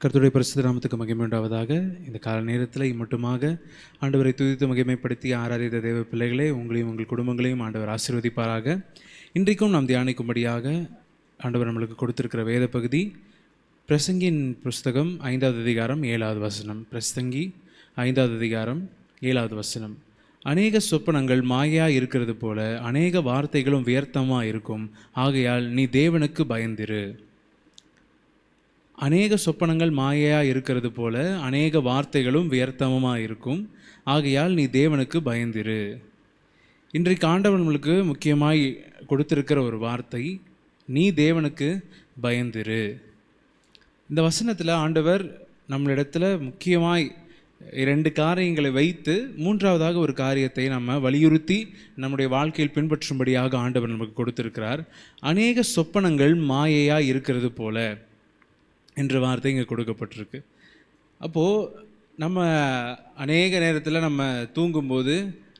கர்த்தருடைய பரிசுத்த நாமத்துக்கு மகிமை உண்டாவதாக. இந்த கால நேரத்தில் மட்டுமாக ஆண்டவரை துதித்து மகிமைப்படுத்தி ஆராதித்த தேவ பிள்ளைகளே, உங்களையும் உங்கள் குடும்பங்களையும் ஆண்டவர் ஆசீர்வதிப்பாராக. இன்றைக்கும் நாம் தியானிக்கும்படியாக ஆண்டவர் நம்மளுக்கு கொடுத்திருக்கிற வேத பகுதி பிரசங்கின் புஸ்தகம் 5வது அதிகாரம் 7வது வசனம். பிரசங்கி 5வது அதிகாரம் 7வது வசனம். அநேக சொப்பனங்கள் மாயா இருக்கிறது போல அநேக வார்த்தைகளும் வியர்த்தமாக இருக்கும், ஆகையால் நீ தேவனுக்கு பயந்திரு. அநேக சொப்பனங்கள் மாயையாக இருக்கிறது போல அநேக வார்த்தைகளும் வியர்த்தமாக இருக்கும், ஆகையால் நீ தேவனுக்கு பயந்திரு. இன்றைக்கு ஆண்டவர் நம்மளுக்கு முக்கியமாய் கொடுத்திருக்கிற ஒரு வார்த்தை, நீ தேவனுக்கு பயந்திரு. இந்த வசனத்தில் ஆண்டவர் நம்மளிடத்தில் முக்கியமாய் 2 காரியங்களை வைத்து 3வதாக ஒரு காரியத்தை நம்ம வலியுறுத்தி நம்முடைய வாழ்க்கையில் பின்பற்றும்படியாக ஆண்டவர் நமக்கு கொடுத்திருக்கிறார். அநேக சொப்பனங்கள் மாயையாக இருக்கிறது போல என்ற வார்த்தை இங்கே கொடுக்கப்பட்டிருக்கு. அப்போது நம்ம அநேக நேரத்தில் நம்ம தூங்கும்போது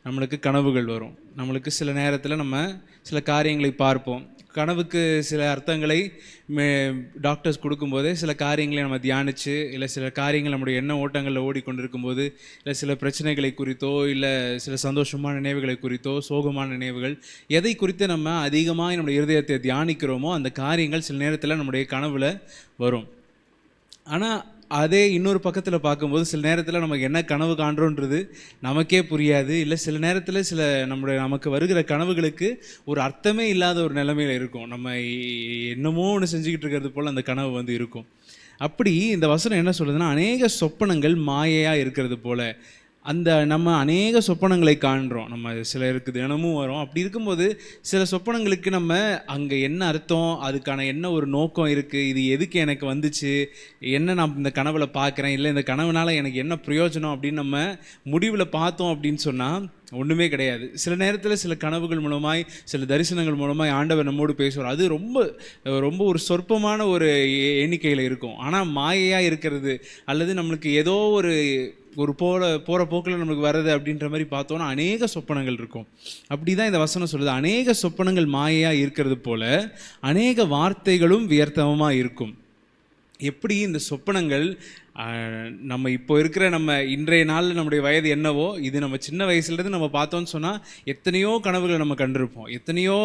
நம்மளுக்கு கனவுகள் வரும். நம்மளுக்கு சில நேரத்தில் நம்ம சில காரியங்களை பார்ப்போம். கனவுக்கு சில அர்த்தங்களை டாக்டர்ஸ் கொடுக்கும்போதே சில காரியங்களை நம்ம தியானித்து, இல்லை சில காரியங்கள் நம்முடைய எண்ண ஓட்டங்களில் ஓடிக்கொண்டிருக்கும்போது, இல்லை சில பிரச்சனைகளை குறித்தோ, இல்லை சில சந்தோஷமான நினைவுகளை குறித்தோ, சோகமான நினைவுகள் எதை குறித்து நம்ம அதிகமாக நம்முடைய இருதயத்தை தியானிக்கிறோமோ அந்த காரியங்கள் சில நேரத்தில் நம்முடைய கனவில் வரும். ஆனால் அதே இன்னொரு பக்கத்தில் பார்க்கும்போது சில நேரத்தில் நமக்கு என்ன கனவு காண்றோன்றது நமக்கே புரியாது. இல்லை சில நேரத்தில் நமக்கு வருகிற கனவுகளுக்கு ஒரு அர்த்தமே இல்லாத ஒரு நிலைமையில் இருக்கும். நம்ம என்னமோ ஒன்று செஞ்சுக்கிட்டு இருக்கிறது போல் அந்த கனவு இருக்கும். அப்படி இந்த வசனம் என்ன சொல்லுதுன்னா, அநேக சொப்பனங்கள் மாயையாக இருக்கிறது போல். நம்ம அநேக சொப்பனங்களை காண்றோம். நம்ம சிலருக்கு தினமும் வரும். அப்படி இருக்கும்போது சில சொப்பனங்களுக்கு நம்ம அங்கே என்ன அர்த்தம், அதுக்கான என்ன ஒரு நோக்கம் இருக்குது, இது எதுக்கு எனக்கு வந்துச்சு, என்ன நான் இந்த கனவுல பார்க்குறேன், இல்லை இந்த கனவுனால எனக்கு என்ன பிரயோஜனம் அப்படின்னு நம்ம முடிவில் பார்த்தோம் அப்படின்னு சொன்னால் ஒன்றுமே கிடையாது. சில நேரத்தில் சில கனவுகள் மூலமாய், சில தரிசனங்கள் மூலமாய் ஆண்டவர் நம்மோடு பேசுவார். அது ரொம்ப ரொம்ப ஒரு சொற்பமான ஒரு எண்ணிக்கையில் இருக்கும். ஆனால் மாயையாக இருக்கிறது அல்லது நம்மளுக்கு ஏதோ ஒரு போகிற போக்கில் நம்மளுக்கு வர்றது அப்படின்ற மாதிரி பார்த்தோன்னா அநேக சொப்பனங்கள் இருக்கும். அப்படி தான் இந்த வசனம் சொல்லுது, அநேக சொப்பனங்கள் மாயையாக இருக்கிறது போல அநேக வார்த்தைகளும் வியர்த்தமாக இருக்கும். எப்படி இந்த சொப்பனங்கள் நம்ம இப்போ இருக்கிற நம்ம இன்றைய நாளில் நம்முடைய வயது என்னவோ, இது நம்ம சின்ன வயசுலேருந்து நம்ம பார்த்தோன்னு சொன்னால் எத்தனையோ கனவுகளை நம்ம கண்டிருப்போம். எத்தனையோ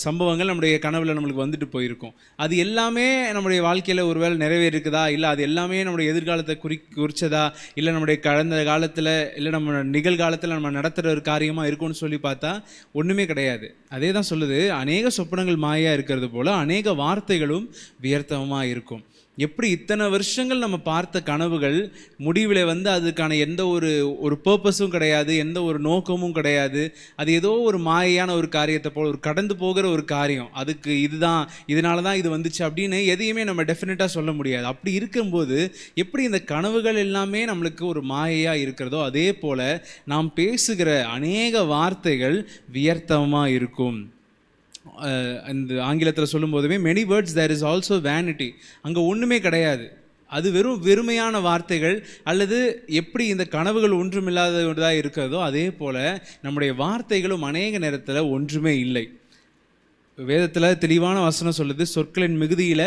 சம்பவங்கள் நம்முடைய கனவில் நம்மளுக்கு வந்துட்டு போயிருக்கும். அது எல்லாமே நம்முடைய வாழ்க்கையில் ஒருவேளை நிறைவேறிருக்குதா, இல்லை அது எல்லாமே நம்முடைய எதிர்காலத்தை குறித்ததா, இல்லை நம்முடைய கடந்த காலத்தில், இல்லை நம்ம நிகழ்காலத்தில் நம்ம நடத்துகிற ஒரு காரியமாக இருக்கும்னு சொல்லி பார்த்தா ஒன்றுமே கிடையாது. அதே தான் சொல்லுது, அநேக சொப்பனங்கள் மாயாக இருக்கிறது போல் அநேக வார்த்தைகளும் வியர்த்தமாக இருக்கும். எப்படி இத்தனை வருஷங்கள் நம்ம பார்த்த கனவுகள் முடிவில் அதுக்கான எந்த ஒரு பர்பஸும் கிடையாது, எந்த ஒரு நோக்கமும் கிடையாது. அது ஏதோ ஒரு மாயையான ஒரு காரியத்தை போல், ஒரு கடந்து போகிற ஒரு காரியம். அதுக்கு இதனால தான் இது வந்துச்சு அப்படின்னு எதையுமே நம்ம டெஃபினட்டாக சொல்ல முடியாது. அப்படி இருக்கும்போது எப்படி இந்த கனவுகள் எல்லாமே நம்மளுக்கு ஒரு மாயையாக இருக்கிறதோ, அதே போல் நாம் பேசுகிற அநேக வார்த்தைகள் வியர்த்தமாக இருக்கும். இந்த ஆங்கிலத்தில் சொல்லும் போதுமே many words there is also vanity. அங்கே ஒன்றுமே கிடையாது. அது வெறுமையான வார்த்தைகள். அல்லது எப்படி இந்த கனவுகள் ஒன்றுமில்லாததாக இருக்கிறதோ அதே போல் நம்முடைய வார்த்தைகளும் அநேக நேரத்தில் ஒன்றுமே இல்லை. வேதத்தில் தெளிவான வசனம் சொல்லுது, சொற்களின் மிகுதியில்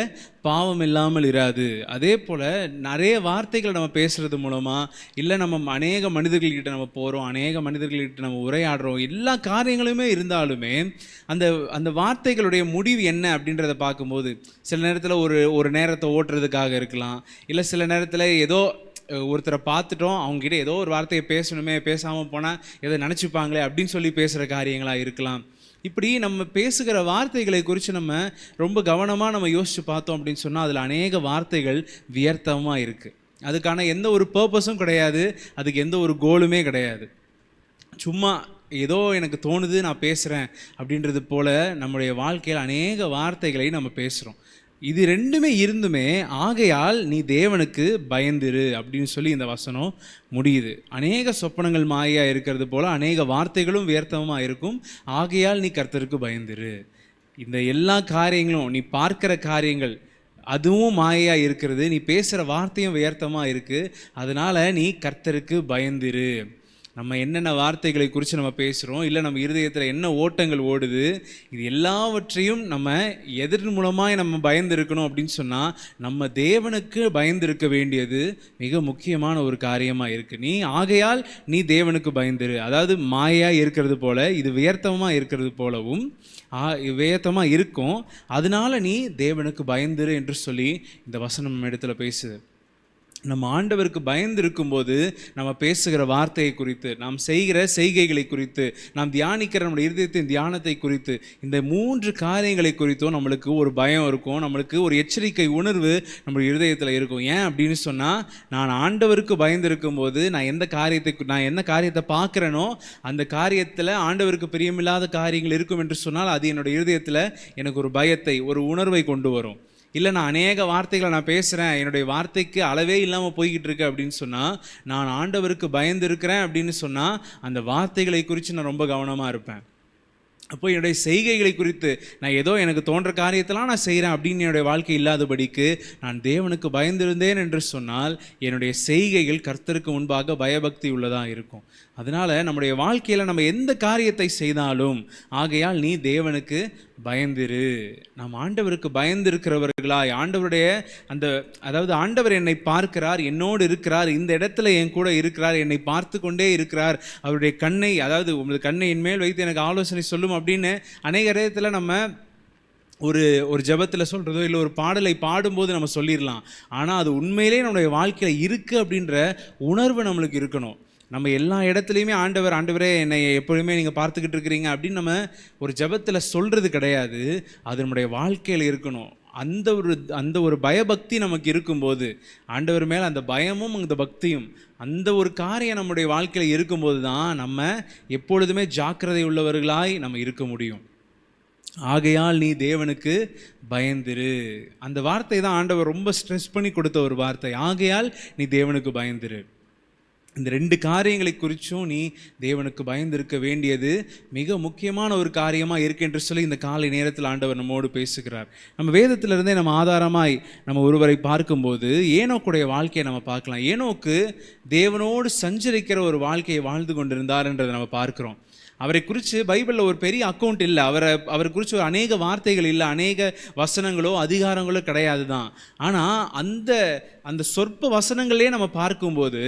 பாவம் இல்லாமல் இராது. அதே போல் நிறைய வார்த்தைகளை நம்ம பேசுகிறது மூலமாக, இல்லை நம்ம அநேக மனிதர்கள்கிட்ட நம்ம போகிறோம், அநேக மனிதர்கள்கிட்ட நம்ம உரையாடுறோம், எல்லா காரியங்களுமே இருந்தாலுமே அந்த வார்த்தைகளுடைய முடிவு என்ன அப்படின்றத பார்க்கும்போது சில நேரத்தில் ஒரு நேரத்தை ஓட்டுறதுக்காக இருக்கலாம். இல்லை சில நேரத்தில் ஏதோ ஒருத்தரை பார்த்துட்டோம், அவங்ககிட்ட ஏதோ ஒரு வார்த்தையை பேசணுமே, பேசாமல் போனால் எதை நினச்சிப்பாங்களே அப்படின்னு சொல்லி பேசுகிற காரியங்களாக இருக்கலாம். இப்படி நம்ம பேசுகிற வார்த்தைகளை குறித்து நம்ம ரொம்ப கவனமாக நம்ம யோசித்து பார்த்தோம் அப்படின்னு சொன்னால் அதில் அநேக வார்த்தைகள் வியர்த்தமாக இருக்குது. அதுக்கான எந்த ஒரு பர்பஸும் கிடையாது, அதுக்கு எந்த ஒரு கோலுமே கிடையாது. சும்மா ஏதோ எனக்கு தோணுது நான் பேசுகிறேன் அப்படின்றது போல் நம்முடைய வாழ்க்கையில் அநேக வார்த்தைகளை நம்ம பேசுகிறோம். இது ரெண்டுமே இருந்துமே, ஆகையால் நீ தேவனுக்கு பயந்திரு அப்படின்னு சொல்லி இந்த வசனம் முடியுது. அநேக சொப்பனங்கள் மாயாக இருக்கிறது போல் அநேக வார்த்தைகளும் வியர்த்தமாக இருக்கும், ஆகையால் நீ கர்த்தருக்கு பயந்திரு. இந்த எல்லா காரியங்களும், நீ பார்க்கிற காரியங்கள் அதுவும் மாயையாக இருக்கிறது, நீ பேசுகிற வார்த்தையும் வியர்த்தமாக இருக்குது, அதனால் நீ கர்த்தருக்கு பயந்திரு. நம்ம என்னென்ன வார்த்தைகளை குறித்து நம்ம பேசுகிறோம், இல்லை நம்ம இருதயத்தில் என்ன ஓட்டங்கள் ஓடுது, இது எல்லாவற்றையும் நம்ம எதன் மூலமாக நம்ம பயந்து இருக்கணும் அப்படின்னு சொன்னால், நம்ம தேவனுக்கு பயந்து இருக்க வேண்டியது மிக முக்கியமான ஒரு காரியமாக இருக்குது. ஆகையால் நீ தேவனுக்கு பயந்துரு. அதாவது மாயாக இருக்கிறது போல, இது வியர்த்தமாக இருக்கிறது போலவும் வியர்த்தமாக இருக்கும். அதனால நீ தேவனுக்கு பயந்துரு என்று சொல்லி இந்த வசனம் நம்ம இடத்துல பேசுது. நம்ம ஆண்டவருக்கு பயந்து இருக்கும்போது நம்ம பேசுகிற வார்த்தையை குறித்து, நாம் செய்கிற செய்கைகளை குறித்து, நாம் தியானிக்கிற நம்முடைய இருதயத்தின் தியானத்தை குறித்து, இந்த 3 காரியங்களை குறித்தும் நம்மளுக்கு ஒரு பயம் இருக்கும், நம்மளுக்கு ஒரு எச்சரிக்கை உணர்வு நம்ம இருதயத்தில் இருக்கும். ஏன் அப்படின்னு சொன்னால், நான் ஆண்டவருக்கு பயந்து இருக்கும்போது நான் என்ன காரியத்தை பார்க்குறேனோ அந்த காரியத்தில் ஆண்டவருக்கு பிரியமில்லாத காரியங்கள் இருக்கும் என்று சொன்னால், அது என்னுடைய இருதயத்தில் எனக்கு ஒரு பயத்தை, ஒரு உணர்வை கொண்டு வரும். இல்லை, நான் அநேக வார்த்தைகளை நான் பேசுகிறேன், என்னுடைய வார்த்தைக்கு அளவே இல்லாமல் போய்கிட்டு இருக்கு அப்படின்னு சொன்னால், நான் ஆண்டவருக்கு பயந்து இருக்கிறேன் அப்படின்னு சொன்னால் அந்த வார்த்தைகளை குறித்து நான் ரொம்ப கவனமாக இருப்பேன். அப்போ என்னுடைய செய்கைகளை குறித்து நான் ஏதோ எனக்கு தோன்ற காரியத்தெல்லாம் நான் செய்கிறேன் அப்படின்னு என்னுடைய வாழ்க்கை இல்லாதபடிக்கு நான் தேவனுக்கு பயந்திருந்தேன் என்று சொன்னால் என்னுடைய செய்கைகள் கர்த்தருக்கு முன்பாக பயபக்தி உள்ளதாக இருக்கும். அதனால் நம்முடைய வாழ்க்கையில் நம்ம எந்த காரியத்தை செய்தாலும், ஆகையால் நீ தேவனுக்கு பயந்திரு. நாம் ஆண்டவருக்கு பயந்திருக்கிறவர்களாய், ஆண்டவருடைய அதாவது ஆண்டவர் என்னை பார்க்கிறார், என்னோடு இருக்கிறார், இந்த இடத்துல என் கூட இருக்கிறார், என்னை பார்த்து கொண்டே இருக்கிறார், அவருடைய கண்ணை, அதாவது உங்களது கண்ணை என் மேல் வைத்து எனக்கு ஆலோசனை சொல்லும் அப்படின்னு அநேக இடத்துல நம்ம ஒரு ஜெபத்தில் சொல்கிறதோ இல்லை ஒரு பாடலை பாடும்போது நம்ம சொல்லிடலாம். ஆனால் அது உண்மையிலே நம்முடைய வாழ்க்கையில் இருக்குது அப்படின்ற உணர்வு நம்மளுக்கு இருக்கணும். நம்ம எல்லா இடத்துலையுமே ஆண்டவரே என்னை எப்பொழுதுமே நீங்கள் பார்த்துக்கிட்டு இருக்கிறீங்க அப்படின்னு நம்ம ஒரு ஜெபத்தில் சொல்கிறது கிடையாது. அது நம்முடைய வாழ்க்கையில் இருக்கணும். அந்த ஒரு பயபக்தி நமக்கு இருக்கும்போது, ஆண்டவர் மேலே அந்த பயமும் அந்த பக்தியும், அந்த ஒரு காரியம் நம்முடைய வாழ்க்கையில் இருக்கும்போது தான் நம்ம எப்பொழுதுமே ஜாக்கிரதை உள்ளவர்களாய் நம்ம இருக்க முடியும். ஆகையால் நீ தேவனுக்கு பயந்திரு. அந்த வார்த்தை தான் ஆண்டவர் ரொம்ப ஸ்ட்ரெஸ் பண்ணி கொடுத்த ஒரு வார்த்தை. ஆகையால் நீ தேவனுக்கு பயந்திரு. இந்த 2 காரியங்களை குறித்தும் நீ தேவனுக்கு பயந்திருக்க வேண்டியது மிக முக்கியமான ஒரு காரியமாக இருக்கு என்று சொல்லி இந்த காலை நேரத்தில் ஆண்டவர் நம்மோடு பேசுகிறார். நம்ம வேதத்திலிருந்தே நம்ம ஆதாரமாய் நம்ம ஒருவரை பார்க்கும்போது ஏனோக்குடைய வாழ்க்கையை நம்ம பார்க்கலாம். ஏனோக்கு தேவனோடு சஞ்சரிக்கிற ஒரு வாழ்க்கையை வாழ்ந்து கொண்டிருந்தார் என்றதை நம்ம பார்க்குறோம். அவரை குறித்து பைபிளில் ஒரு பெரிய அக்கௌண்ட் இல்லை, அவரை குறித்து ஒரு அநேக வார்த்தைகள் இல்லை, அநேக வசனங்களோ அதிகாரங்களோ கிடையாது தான். ஆனால் அந்த சொற்ப வசனங்களே நம்ம பார்க்கும்போது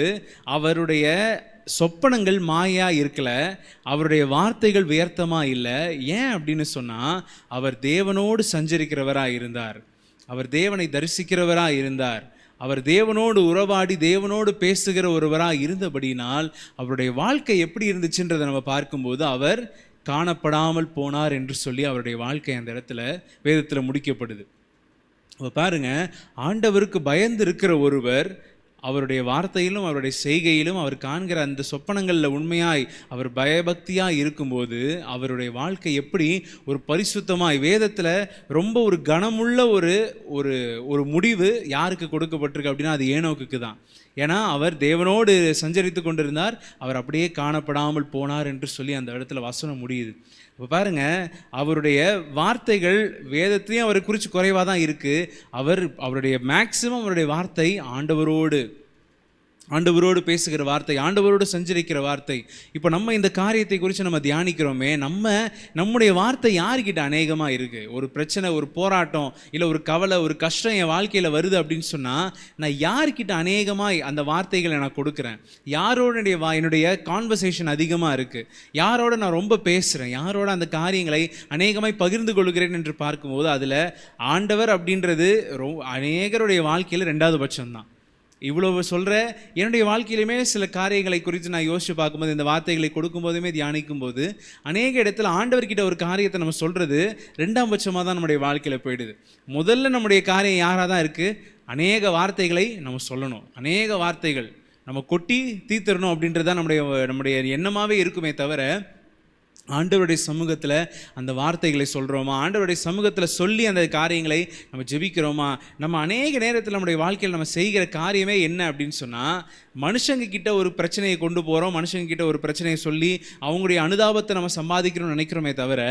அவருடைய சொப்பனங்கள் மாயா இருக்கல, அவருடைய வார்த்தைகள் வியர்த்தமாக இல்லை. ஏன் அப்படின்னு சொன்னால், அவர் தேவனோடு சஞ்சரிக்கிறவராக இருந்தார், அவர் தேவனை தரிசிக்கிறவராக இருந்தார், அவர் தேவனோடு உறவாடி தேவனோடு பேசுகிற ஒருவராக இருந்தபடினால் அவருடைய வாழ்க்கை எப்படி இருந்துச்சுன்றதை நம்ம பார்க்கும்போது அவர் காணப்படாமல் போனார் என்று சொல்லி அவருடைய வாழ்க்கை அந்த இடத்துல வேதத்தில் முடிக்கப்படுது. அப்போ பாருங்க, ஆண்டவருக்கு பயந்து இருக்கிற ஒருவர் அவருடைய வார்த்தையிலும் அவருடைய செய்கையிலும் அவர் காண்கிற அந்த சொப்பனங்களில் உண்மையாய் அவர் பயபக்தியாக இருக்கும்போது அவருடைய வாழ்க்கை எப்படி ஒரு பரிசுத்தமாய், வேதத்தில் ரொம்ப ஒரு கனமுள்ள ஒரு முடிவு யாருக்கு கொடுக்கப்பட்டிருக்கு அப்படின்னா அது ஏனோக்குக்கு தான். ஏன்னா அவர் தேவனோடு சஞ்சரித்து கொண்டிருந்தார், அவர் அப்படியே காணப்படாமல் போனார் என்று சொல்லி அந்த இடத்துல வசனம் முடியுது. இப்போ பாருங்க, அவருடைய வார்த்தைகள் வேதத்தையும் அவரை குறித்து குறைவாக தான் இருக்குது. அவருடைய மேக்சிமம் அவருடைய வார்த்தை ஆண்டவரோடு பேசுகிற வார்த்தை, ஆண்டவரோடு சஞ்சரிக்கிற வார்த்தை. இப்போ நம்ம இந்த காரியத்தை குறித்து நம்ம தியானிக்கிறோமே, நம்முடைய வார்த்தை யார்கிட்ட அநேகமாக இருக்குது? ஒரு பிரச்சனை, ஒரு போராட்டம், இல்லை ஒரு கவலை, ஒரு கஷ்டம் என் வாழ்க்கையில் வருது அப்படின்னு சொன்னால் நான் யார்கிட்ட அநேகமாக அந்த வார்த்தைகளை நான் கொடுக்குறேன்? யாரோட என்னுடைய கான்வர்சேஷன் அதிகமாக இருக்குது? யாரோட நான் ரொம்ப பேசுகிறேன்? யாரோட அந்த காரியங்களை அநேகமாய் பகிர்ந்து கொள்கிறேன் என்று பார்க்கும்போது அதில் ஆண்டவர் அப்படின்றது அநேகருடைய வாழ்க்கையில் 2வது பட்சம்தான். இவ்வளவு சொல்கிற என்னுடைய வாழ்க்கையிலுமே சில காரியங்களை குறித்து நான் யோசித்து பார்க்கும்போது, இந்த வார்த்தைகளை கொடுக்கும்போதுமே தியானிக்கும் போது அநேக இடத்துல ஆண்டவர்கிட்ட ஒரு காரியத்தை நம்ம சொல்கிறது 2ஆம் பட்சமாக தான் நம்முடைய வாழ்க்கையில் போயிடுது. முதல்ல நம்முடைய காரியம் யாராக தான் இருக்குது? அநேக வார்த்தைகளை நம்ம சொல்லணும், அநேக வார்த்தைகள் நம்ம கொட்டி தீர்த்தரணும் அப்படின்றது தான் நம்முடைய எண்ணமாகவே இருக்குமே தவிர, ஆண்டவருடைய சமூகத்தில் அந்த வார்த்தைகளை சொல்கிறோமா? ஆண்டவருடைய சமூகத்தில் சொல்லி அந்த காரியங்களை நம்ம ஜெபிக்கிறோமா? நம்ம அநேக நேரத்தில் நம்முடைய வாழ்க்கையில் நம்ம செய்கிற காரியமே என்ன அப்படின்னு சொன்னால், மனுஷங்க கிட்ட ஒரு பிரச்சனையை கொண்டு போகிறோம், மனுஷங்க கிட்ட ஒரு பிரச்சனையை சொல்லி அவங்களுடைய அனுதாபத்தை நம்ம சம்பாதிக்கணும்னு நினைக்கிறோமே தவிர,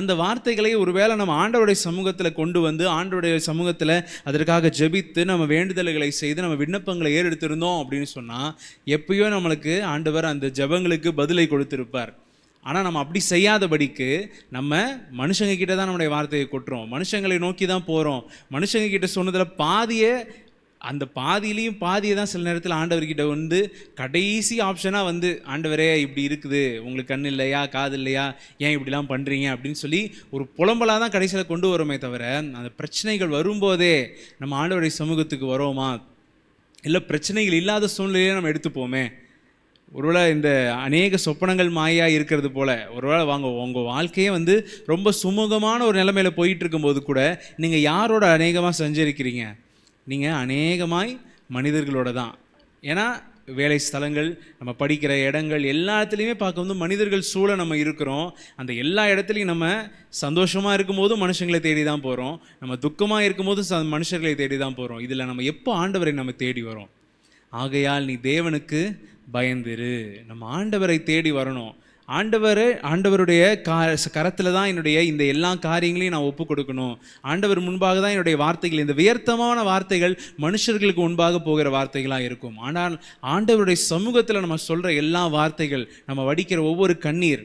அந்த வார்த்தைகளை ஒருவேளை நம்ம ஆண்டவருடைய சமூகத்தில் கொண்டு வந்து ஆண்டவருடைய சமூகத்தில் அதற்காக ஜெபித்து நம்ம வேண்டுதல்களை செய்து நம்ம விண்ணப்பங்களை ஏறெடுத்திருந்தோம் அப்படின்னு சொன்னால், எப்பயோ நம்மளுக்கு ஆண்டவர் அந்த ஜெபங்களுக்கு பதிலை கொடுத்திருப்பார். ஆனால் நம்ம அப்படி செய்யாதபடிக்கு நம்ம மனுஷங்க கிட்ட தான் நம்முடைய வார்த்தையை கொட்டுறோம், மனுஷங்களை நோக்கி தான் போகிறோம். மனுஷங்க கிட்ட சொன்னதில் பாதியை, அந்த பாதியிலையும் பாதியை தான் சில நேரத்தில் ஆண்டவர்கிட்ட வந்து கடைசி ஆப்ஷனாக வந்து, ஆண்டவரே இப்படி இருக்குது, உங்களுக்கு கண் இல்லையா, காது இல்லையா, ஏன் இப்படிலாம் பண்ணுறீங்க அப்படின்னு சொல்லி ஒரு புலம்பலாக தான் கடைசியில் கொண்டு வரோமே தவிர, அந்த பிரச்சனைகள் வரும்போதே நம்ம ஆண்டவருடைய சமூகத்துக்கு வரோமா? இல்லை பிரச்சனைகள் இல்லாத சூழ்நிலையே நம்ம எடுத்துப்போமே. ஒருவேளை இந்த அநேக சொப்பனங்கள் மாயா இருக்கிறது போல், ஒருவேளை உங்கள் வாழ்க்கையே வந்து ரொம்ப சுமூகமான ஒரு நிலைமையில் போயிட்டு இருக்கும்போது கூட நீங்கள் யாரோட அநேகமாக சஞ்சரிக்கிறீங்க? நீங்கள் அநேகமாய் மனிதர்களோட தான். ஏன்னா வேலை ஸ்தலங்கள், நம்ம படிக்கிற இடங்கள், எல்லாத்துலேயுமே பார்க்கும்போது மனிதர்கள் சூழ நம்ம இருக்கிறோம். அந்த எல்லா இடத்துலையும் நம்ம சந்தோஷமாக இருக்கும்போதும் மனுஷங்களை தேடி தான் போகிறோம், நம்ம துக்கமாக இருக்கும்போதும் மனுஷர்களை தேடி தான் போகிறோம். இதில் நம்ம எப்போ ஆண்டவரை நம்ம தேடி வரோம்? ஆகையால் நீ தேவனுக்கு பயந்திரு. நம்ம ஆண்டவரை தேடி வரணும். ஆண்டவருடைய கரத்தில் தான் என்னுடைய இந்த எல்லா காரியங்களையும் நான் ஒப்பு கொடுக்கணும். ஆண்டவர் முன்பாக தான் என்னுடைய வார்த்தைகள், இந்த வியர்த்தமான வார்த்தைகள் மனுஷர்களுக்கு முன்பாக போகிற வார்த்தைகளாக இருக்கும். ஆனால் ஆண்டவருடைய சமூகத்தில் நம்ம சொல்கிற எல்லா வார்த்தைகள், நம்ம வடிக்கிற ஒவ்வொரு கண்ணீர்,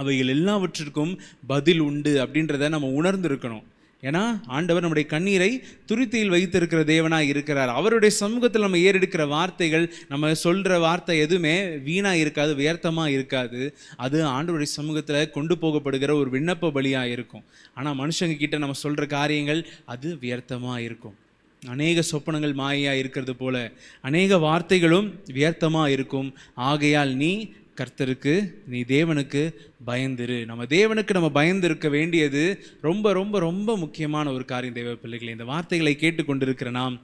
அவைகள் எல்லாவற்றிற்கும் பதில் உண்டு அப்படின்றத நம்ம உணர்ந்திருக்கணும். ஏன்னா ஆண்டவர் நம்முடைய கண்ணீரை துருத்தியில் வைத்திருக்கிற தேவனாக இருக்கிறார். அவருடைய சமூகத்தில் நம்ம ஏறெடுக்கிற வார்த்தைகள், நம்ம சொல்கிற வார்த்தை எதுவுமே வீணாக இருக்காது, வியர்த்தமாக இருக்காது. அது ஆண்டவருடைய சமூகத்தில் கொண்டு போகப்படுகிற ஒரு விண்ணப்ப பலியாக இருக்கும். ஆனால் மனுஷங்க கிட்ட நம்ம சொல்கிற காரியங்கள் அது வியர்த்தமாக இருக்கும். அநேக சொப்பனங்கள் மாயையாக இருக்கிறது போல அநேக வார்த்தைகளும் வியர்த்தமாக இருக்கும். ஆகையால் நீ கர்த்தருக்கு, நீ தேவனுக்கு பயந்திரு. நம்ம தேவனுக்கு நம்ம பயந்து இருக்க வேண்டியது ரொம்ப ரொம்ப ரொம்ப முக்கியமான ஒரு காரியம். தேவ பிள்ளைகளை, இந்த வார்த்தைகளை கேட்டுக்கொண்டிருக்கிற நாம்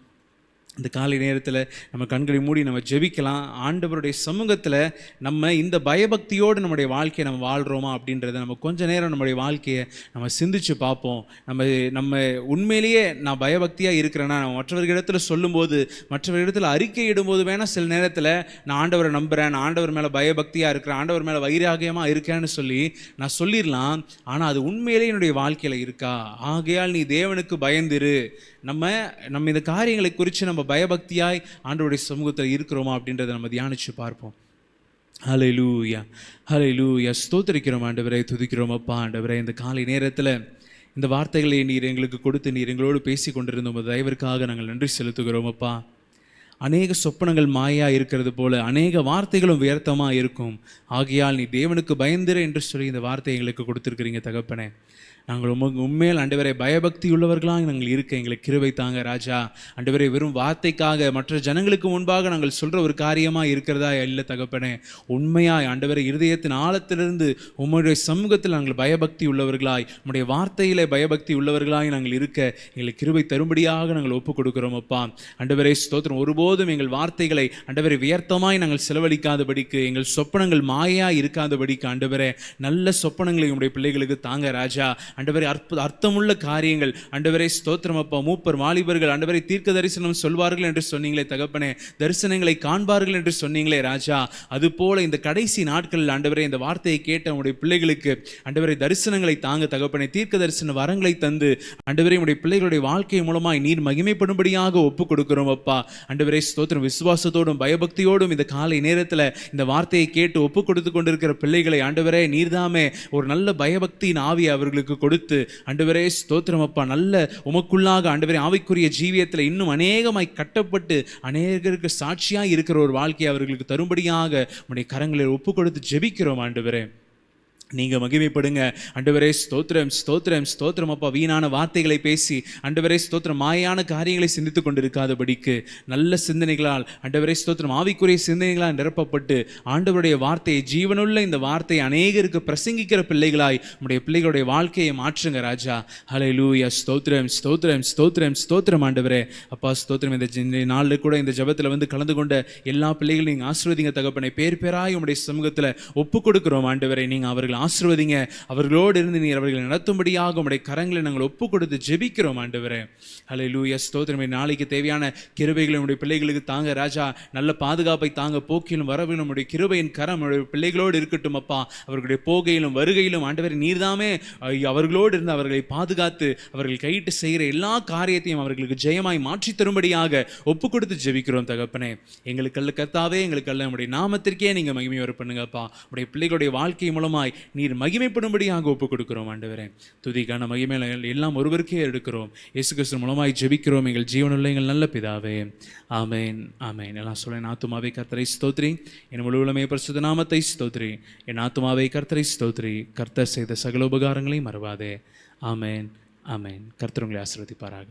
இந்த காலை நேரத்தில் நம்ம கண்களை மூடி நம்ம ஜெபிக்கலாம். ஆண்டவருடைய சமூகத்தில் நம்ம இந்த பயபக்தியோடு நம்முடைய வாழ்க்கையை நம்ம வாழ்கிறோமா அப்படின்றத நம்ம கொஞ்ச நேரம் நம்முடைய வாழ்க்கையை நம்ம சிந்திச்சு பார்ப்போம். நம்ம உண்மையிலேயே நான் பயபக்தியாக இருக்கிறேன்னா, நான் மற்றவர்களிடத்தில் சொல்லும்போது, மற்றவர்களிடத்தில் அறிக்கை இடும்போது வேணால் சில நேரத்தில் நான் ஆண்டவரை நம்புகிறேன், நான் ஆண்டவர் மேலே பயபக்தியாக இருக்கிறேன், ஆண்டவர் மேலே வைராகியமாக இருக்கேன்னு சொல்லி நான் சொல்லிடலாம். ஆனால் அது உண்மையிலேயே என்னுடைய வாழ்க்கையில் இருக்கா? ஆகையால் நீ தேவனுக்கு பயந்திரு. நம்ம இந்த காரியங்களை குறித்து நம்ம பயபக்தியாய் ஆண்டவருடைய சமூகத்தில் இருக்கிறோமா அப்படின்றத நம்ம தியானிச்சு பார்ப்போம். ஹல்லேலூயா, ஹல்லேலூயா. ஸ்தோத்திரிக்கிறோம் ஆண்டவரை, துதிக்கிறோம் அப்பா. ஆண்டவரை, இந்த காலை நேரத்தில் இந்த வார்த்தைகளை நீர் எங்களுக்கு கொடுத்து நீர் எங்களோடு பேசி கொண்டிருந்தோம். தயவிற்காக நாங்கள் நன்றி செலுத்துகிறோம் அப்பா. அநேக சொப்பனங்கள் மாயா இருக்கிறது போல அநேக வார்த்தைகளும் வியர்த்தமாக இருக்கும். ஆகையால் நீ தேவனுக்கு பயந்திரு என்று சொல்லி இந்த வார்த்தை எங்களுக்கு கொடுத்துருக்கிறீங்க தகப்பனே. நாங்கள் உண்மையில் ஆண்டவரை பயபக்தி உள்ளவர்களாக நாங்கள் இருக்க எங்களுக்கு கிருபை தாங்க ராஜா. ஆண்டவரை, வெறும் வார்த்தைக்காக மற்ற ஜனங்களுக்கு முன்பாக நாங்கள் சொல்கிற ஒரு காரியமாக இருக்கிறதா இல்லை தகப்பனே. உண்மையாய் ஆண்டவரை இருதயத்தின் ஆழத்திலிருந்து உம்முடைய சமூகத்தில் நாங்கள் பயபக்தி உள்ளவர்களாய், உம்முடைய வார்த்தையிலே பயபக்தி உள்ளவர்களாய் நாங்கள் இருக்க எங்களுக்கு கிருபை தரும்படியாக நாங்கள் ஒப்புக் கொடுக்கிறோம் அப்பா. ஆண்டவரை ஸ்தோத்திரம். ஒருபோதும் எங்கள் வார்த்தைகளை ஆண்டவரை வியர்த்தமாய் நாங்கள் செலவழிக்காதபடிக்கு, எங்கள் சொப்பனங்கள் மாயாக இருக்காதபடிக்கு ஆண்டவரே, நல்ல சொப்பனங்களை உம்முடைய பிள்ளைகளுக்கு தாங்க ராஜா. ஆண்டவரே, அர்த்தமுள்ள காரியங்கள் ஆண்டவரே ஸ்தோத்திரம் அப்பா. மூப்பர் வாலிபர்கள் ஆண்டவரை தீர்க்க தரிசனம் சொல்வார்கள் என்று சொன்னீங்களே தகப்பனே, தரிசனங்களை காண்பார்கள் என்று சொன்னீங்களே ராஜா. அதுபோல இந்த கடைசி நாட்களில் ஆண்டவரே, இந்த வார்த்தையை கேட்ட உடைய பிள்ளைகளுக்கு ஆண்டவரை தரிசனங்களை தாங்க தகப்பனே, தீர்க்க தரிசன வரங்களை தந்து ஆண்டவரே உடைய பிள்ளைகளுடைய வாழ்க்கை மூலமாய் நீர் மகிமைப்படும்படியாக ஒப்புக் கொடுக்கிறோம் அப்பா. ஆண்டவரே ஸ்தோத்திரம். விசுவாசத்தோடும் பயபக்தியோடும் இந்த காலை நேரத்தில் இந்த வார்த்தையை கேட்டு ஒப்புக் கொடுத்து கொண்டிருக்கிற பிள்ளைகளை ஆண்டவரே நீர்தாமே ஒரு நல்ல பயபக்தியின் ஆவியை அவர்களுக்கு கொடுத்து ஆண்டவரே ஸ்தோத்திரம் அப்பா, நல்ல உமக்குள்ளாக ஆண்டவரே ஆவிக்குரிய ஜீவியத்தில் இன்னும் அநேகமாய் கட்டப்பட்டு அநேகருக்கு சாட்சியாக இருக்கிற ஒரு வாழ்க்கையை அவர்களுக்கு தரும்படியாக உம்முடைய கரங்களில் ஒப்பு கொடுத்து ஜெபிக்கிறோம் ஆண்டவரே. நீங்கள் மகிமைப்படுங்க ஆண்டவரே. ஸ்தோத்திரம் ஸ்தோத்திரம் ஸ்தோத்திரம் அப்பா. வீணான வார்த்தைகளை பேசி ஆண்டவரே ஸ்தோத்திரம் மாயான காரியங்களை சிந்தித்து கொண்டிருக்காதபடிக்கு நல்ல சிந்தனைகளால் ஆண்டவரே ஸ்தோத்திரம் ஆவிக்குரிய சிந்தனைகளால் நிரப்பப்பட்டு ஆண்டவருடைய வார்த்தையை, ஜீவனுள்ள இந்த வார்த்தையை அநேகருக்கு பிரசங்கிக்கிற பிள்ளைகளாய் நம்முடைய பிள்ளைகளுடைய வாழ்க்கையை மாற்றுங்க ராஜா. ஹல்லேலூயா. ஸ்தோத்திரம் ஸ்தோத்திரம் ஸ்தோத்திரம் ஸ்தோத்திரம் ஆண்டவரே அப்பா. ஸ்தோத்திரம். இந்த நாளில் கூட இந்த ஜெபத்தில் வந்து கலந்து கொண்ட எல்லா பிள்ளைகளையும் நீங்கள் ஆசீர்வதிங்க தகப்பனே. பேர் பேராய் உம்முடைய சமூகத்தில் ஒப்பு கொடுக்கிறோம் ஆண்டவரே. நீங்கள் அவர்கள் நீங்கள் ஆசீர்வதிங்க. அவர்களோடு இருந்து நீர் அவர்களை நடத்தும்படியாக உம்முடைய கரங்களை நாங்கள் ஒப்பு கொடுத்து ஜெபிக்கிறோம் ஆண்டவரே. ஹல்லேலூயா, ஸ்தோத்திரம். நாளைக்கு தேவையான கிருபைகளை உடைய பிள்ளைகளுக்கு தாங்க ராஜா. நல்ல பாதுகாப்பை தாங்க. போக்கிலும் வரவிலும் நம்முடைய கிருபையின் கரம் பிள்ளைகளோடு இருக்கட்டும் அப்பா. அவர்களுடைய போகையிலும் வருகையிலும் ஆண்டவர் நீர்தாமே அவர்களோடு இருந்து அவர்களை பாதுகாத்து அவர்கள் கையிட்டு செய்கிற எல்லா காரியத்தையும் அவர்களுக்கு ஜெயமாய் மாற்றி தரும்படியாக ஒப்பு கொடுத்து ஜெபிக்கிறோம் தகப்பனே. எங்களுக்கு அல்ல கர்த்தாவே, எங்களுக்கு அல்ல, நம்முடைய நாமத்திற்கே நீங்க மகிமை வர பண்ணுங்கப்பா. உடைய பிள்ளைகளுடைய வாழ்க்கை மூலமாய் நீர் மகிமைப்படும்படியாக ஒப்பு கொடுக்கிறோம் ஆண்டவரே. துதிக்கான மகிமை எல்லாம் ஒருவருக்கே எடுக்கிறோம். இயேசு கிறிஸ்து மூலமாய் ஜெபிக்கிறோம் எங்கள் ஜீவனுள்ள எங்கள் நல்ல பிதாவே. ஆமேன், ஆமேன். எல்லாம் சொல்ல, என் ஆத்துமாவே கர்த்தரை ஸ்தோத்திரி, என் முழு உலகமே பரிசுத்த நாமத்தை ஸ்தோத்திரி. என் ஆத்துமாவே கர்த்தரை ஸ்தோத்திரி, கர்த்தர் செய்த சகல உபகாரங்களையும் மறவாதே. ஆமேன், ஆமேன். கர்த்தர் உங்களை ஆசீர்வதிப்பாராக.